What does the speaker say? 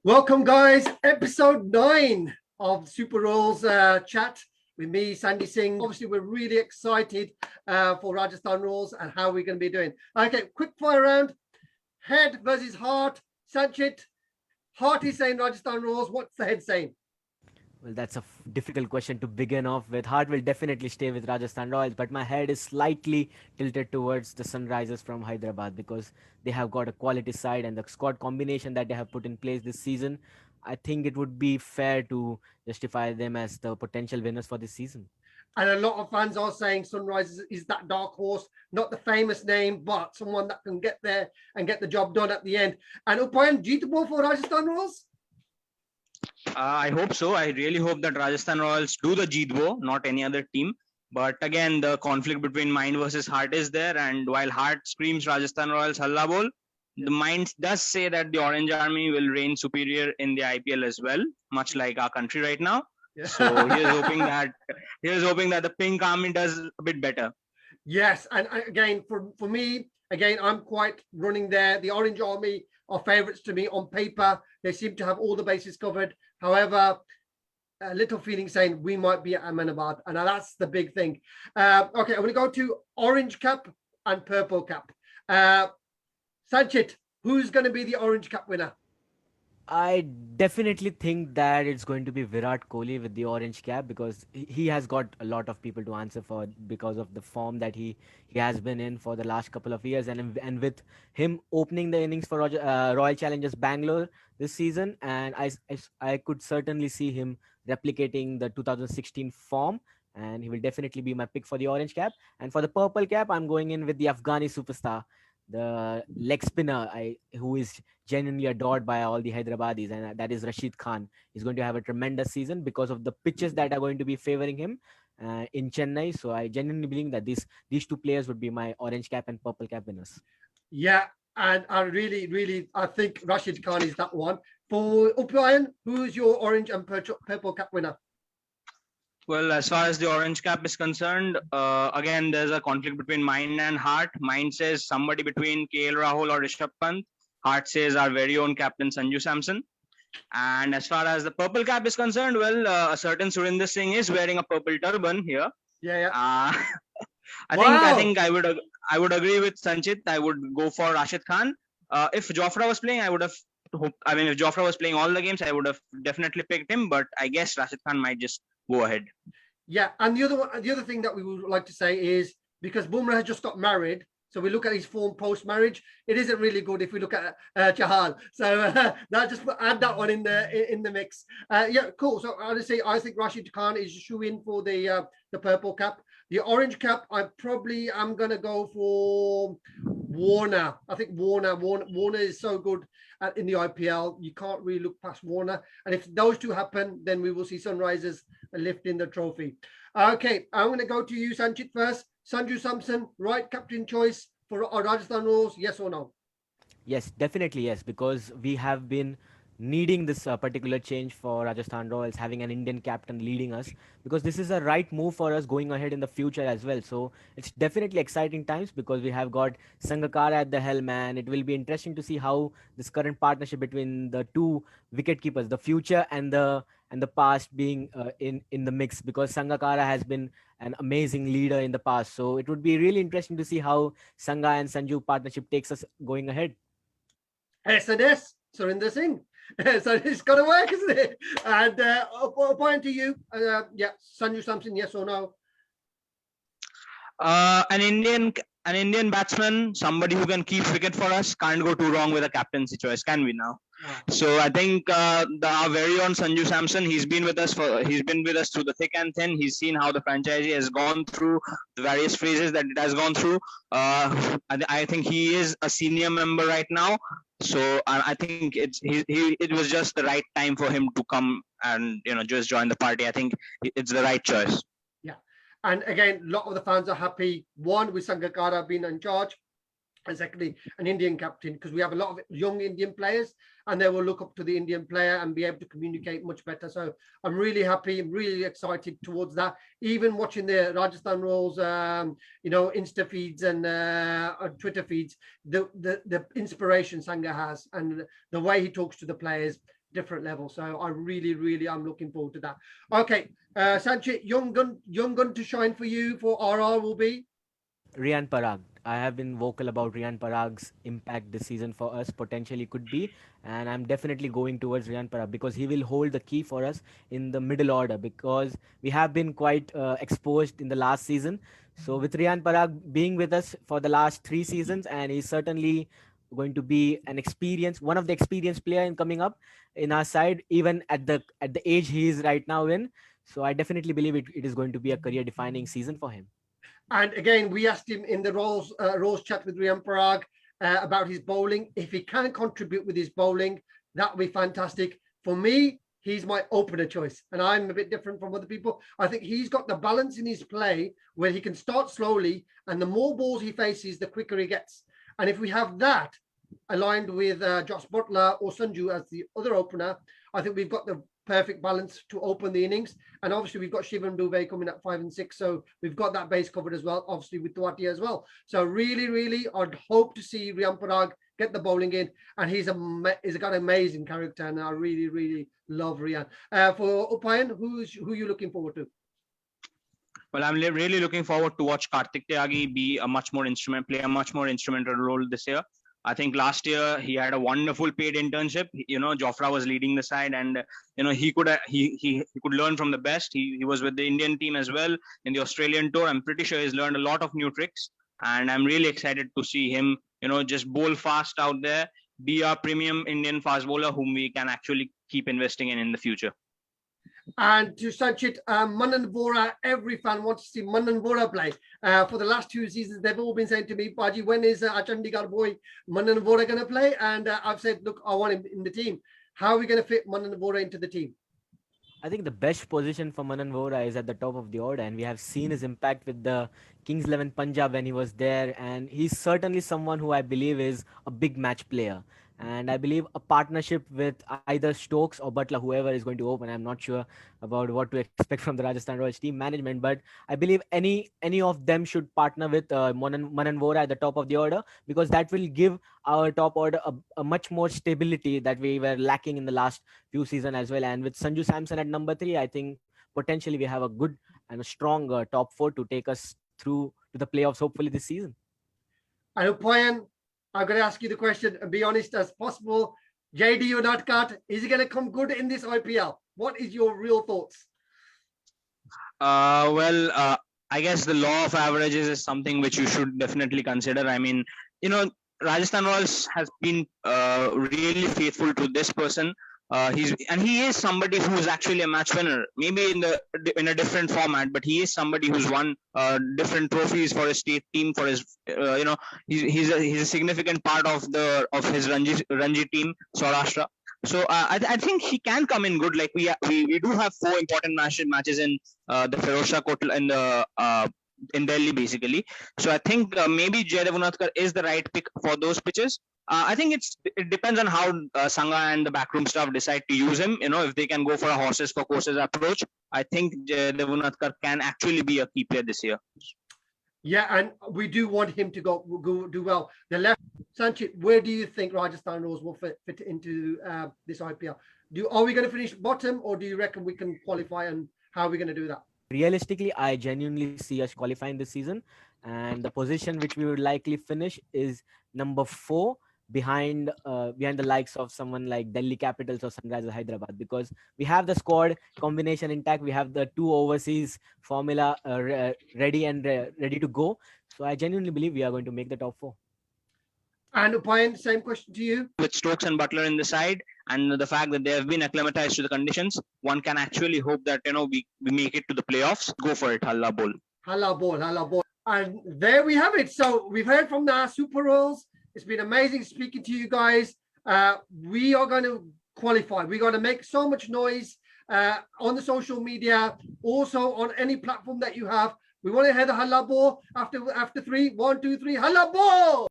Welcome, guys. Episode 9 of Super Rules chat with me, Sandy Singh. Obviously, we're really excited for Rajasthan Royals and how we're going to be doing. Okay, quick fire round. Head versus heart. Sanchit, heart is saying Rajasthan Royals. What's the head saying? Well, that's a difficult question to begin off with. Heart will definitely stay with Rajasthan Royals, but my head is slightly tilted towards the Sunrisers from Hyderabad because they have got a quality side and the squad combination that they have put in place this season. I think it would be fair to justify them as the potential winners for this season. And a lot of fans are saying Sunrise is that dark horse, not the famous name, but someone that can get there and get the job done at the end. And Upayan, jeetable for Rajasthan Royals? I hope so. I really hope that Rajasthan Royals do the Jeetbo, not any other team. But again, the conflict between mind versus heart is there. And while heart screams Rajasthan Royals Halla Bol, the mind does say that the Orange Army will reign superior in the IPL as well, much like our country right now. Yeah. So here's hoping that the Pink Army does a bit better. Yes, and again, for me, again, I'm quite running there. The Orange Army are favourites to me on paper. They seem to have all the bases covered. However, a little feeling saying we might be at Ahmedabad, and that's the big thing. Okay, I'm going to go to orange cap and purple cap. Sanchit, who's going to be the orange cap winner? I definitely think that it's going to be Virat Kohli with the orange cap because he has got a lot of people to answer for because of the form that he has been in for the last couple of years, and with him opening the innings for Royal Challengers Bangalore this season, and I could certainly see him replicating the 2016 form, and he will definitely be my pick for the orange cap. And for the purple cap, I'm going in with the Afghani superstar, the leg spinner, who is genuinely adored by all the Hyderabadis, and that is Rashid Khan. He's going to have a tremendous season because of the pitches that are going to be favoring him in Chennai. So I genuinely believe that these two players would be my orange cap and purple cap winners. Yeah, and I really, I think Rashid Khan is that one. For Upayan, who's your orange and purple cap winner? Well, as far as the orange cap is concerned, again, there's a conflict between mind and heart. Mind says somebody between KL Rahul or Rishabh Pant. Heart says our very own captain Sanju Samson. And as far as the purple cap is concerned, well, a certain Surinder Singh is wearing a purple turban here. Yeah. I think I would agree with Sanchit. I would go for Rashid Khan. If Jofra was playing, I would have. If Jofra was playing all the games, I would have definitely picked him. But I guess Rashid Khan might just go ahead. Yeah, and the other thing that we would like to say is because Bumrah has just got married, so we look at his form post-marriage. It isn't really good if we look at Chahal. So that just add that one in the mix. Yeah, cool. So honestly, I think Rashid Khan is a shoe in for the purple cap. The orange cap, I probably am gonna go for Warner. I think Warner is so good in the IPL. You can't really look past Warner. And if those two happen, then we will see Sunrisers lifting the trophy. Okay, I'm going to go to you, Sanchit, first. Sanju Samson, right captain choice for Rajasthan Royals, yes or no? Yes, definitely yes, because we have been needing this particular change for Rajasthan Royals, having an Indian captain leading us, because this is a right move for us going ahead in the future as well. So it's definitely exciting times because we have got Sangakkara at the helm, and it will be interesting to see how this current partnership between the two wicket keepers, the future and the past, being in the mix, because Sangakkara has been an amazing leader in the past. So it would be really interesting to see how Sangha and Sanju partnership takes us going ahead. SNS, Surinder Singh. So it's got to work, isn't it? And a point to you. Yeah, Sanju Samson, yes or no? An Indian batsman, somebody who can keep wicket for us, can't go too wrong with a captaincy choice, can we now? Yeah. So I think our very own Sanju Samson, he's been with us through the thick and thin. He's seen how the franchise has gone through the various phases that it has gone through. I think he is a senior member right now. So I think it was just the right time for him to come and just join the party. I think it's the right choice. And again, a lot of the fans are happy, one, with Sangakkara being in charge, and secondly, an Indian captain, because we have a lot of young Indian players and they will look up to the Indian player and be able to communicate much better. So I'm really happy, I'm really excited towards that. Even watching the Rajasthan Royals, Insta feeds and Twitter feeds, the inspiration Sangha has and the way he talks to the players, different level. So I really am looking forward to that. Okay, Sanchit, young gun to shine for you for RR will be. Riyan Parag. I have been vocal about Riyan Parag's impact this season for us, potentially could be, and I'm definitely going towards Riyan Parag because he will hold the key for us in the middle order because we have been quite exposed in the last season. So with Riyan Parag being with us for the last 3 seasons, and he's certainly going to be one of the experienced player in coming up in our side, even at the age he is right now in. So I definitely believe it is going to be a career defining season for him. And again, we asked him in the Rose chat with Riyan Parag about his bowling. If he can contribute with his bowling, that would be fantastic. For me, he's my opener choice. And I'm a bit different from other people. I think he's got the balance in his play where he can start slowly, and the more balls he faces, the quicker he gets. And if we have that aligned with Josh Butler or Sanju as the other opener, I think we've got the perfect balance to open the innings. And obviously we've got Shivam Dube coming at 5 and 6, so we've got that base covered as well, obviously with Duarte as well. So really I'd hope to see Riyan Parag get the bowling in, and he's got an amazing character, and I really love Riyan. For Upayan, who are you looking forward to? Well, I'm really looking forward to watch Kartik Tyagi play a much more instrumental role this year. I think last year he had a wonderful paid internship. Jofra was leading the side, and he could learn from the best. He was with the Indian team as well in the Australian tour. I'm pretty sure he's learned a lot of new tricks, and I'm really excited to see him just bowl fast out there, be a premium Indian fast bowler whom we can actually keep investing in the future. And to Sanchit, Manan Vora, every fan wants to see Manan Vora play. For the last 2 seasons, they've all been saying to me, Baji, when is our Chandigarh boy Manan Vora going to play? And I've said, look, I want him in the team. How are we going to fit Manan Vora into the team? I think the best position for Manan Vora is at the top of the order, and we have seen his impact with the Kings 11 Punjab when he was there, and he's certainly someone who I believe is a big match player. And I believe a partnership with either Stokes or Butler, whoever is going to open. I'm not sure about what to expect from the Rajasthan Royals team management, but I believe any of them should partner with Manan Vora at the top of the order, because that will give our top order a much more stability that we were lacking in the last few seasons as well. And with Sanju Samson at number 3, I think potentially we have a good and a strong top 4 to take us through to the playoffs hopefully this season. And Upayan, I'm going to ask you the question and be honest as possible. JD Unadkat, is he going to come good in this IPL? What is your real thoughts? I guess the law of averages is something which you should definitely consider. I mean, Rajasthan Royals has been really faithful to this person. He is somebody who is actually a match winner, maybe in a different format, but he is somebody who's won different trophies for his state team, for his he's a significant part of his Ranji team, Saurashtra. So I think he can come in good. Like we do have 4 important matches in the Firozshah Kotal in Delhi basically. So I think maybe Jaydev Unadkat is the right pick for those pitches. I think it depends on how Sangha and the backroom staff decide to use him. If they can go for a horses for courses approach, I think Jaydev Unadkat can actually be a key player this year. Yeah, and we do want him to go do well. The left, Sanchit, where do you think Rajasthan Royals will fit into this IPL? Are we going to finish bottom, or do you reckon we can qualify, and how are we going to do that? Realistically, I genuinely see us qualifying this season, and the position which we would likely finish is number 4 behind the likes of someone like Delhi Capitals or Sunrisers Hyderabad, because we have the squad combination intact. We have the 2 overseas formula ready to go. So I genuinely believe we are going to make the top 4. And Upayan, same question to you. With Stokes and Butler in the side, and the fact that they have been acclimatized to the conditions, one can actually hope that we make it to the playoffs. Go for it, Halla Bol. Halla Bol. And there we have it. So we've heard from the Super Royals. It's been amazing speaking to you guys. We are going to qualify. We're going to make so much noise on the social media, also on any platform that you have. We want to hear the Halla Bol after 3. 1, 2, 3. Halla Bol!